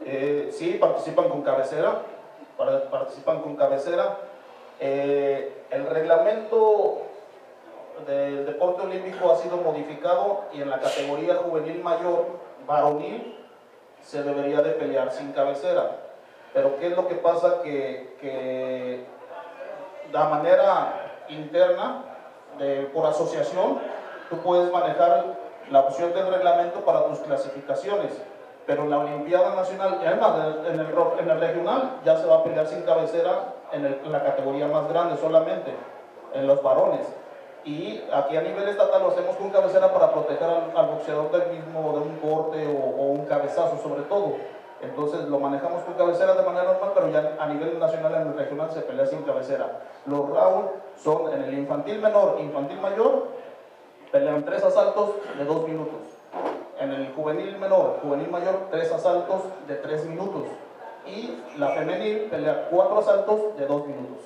Sí, participan con cabecera. Participan con cabecera. El reglamento del deporte olímpico ha sido modificado y en la categoría juvenil mayor, varonil, se debería de pelear sin cabecera. Pero ¿qué es lo que pasa? Que de manera interna, por asociación, tú puedes manejar la opción del reglamento para tus clasificaciones, pero en la Olimpiada Nacional, y además en el regional, ya se va a pelear sin cabecera en la categoría más grande solamente, en los varones. Y aquí a nivel estatal lo hacemos con cabecera para proteger al boxeador del mismo, de un corte o un cabezazo sobre todo. Entonces lo manejamos con cabecera de manera normal, pero ya a nivel nacional, en el regional, se pelea sin cabecera. Los rounds son en el infantil menor, infantil mayor, pelean 3 asaltos de 2 minutos. En el juvenil menor, juvenil mayor, 3 asaltos de 3 minutos. Y la femenil pelea 4 asaltos de 2 minutos.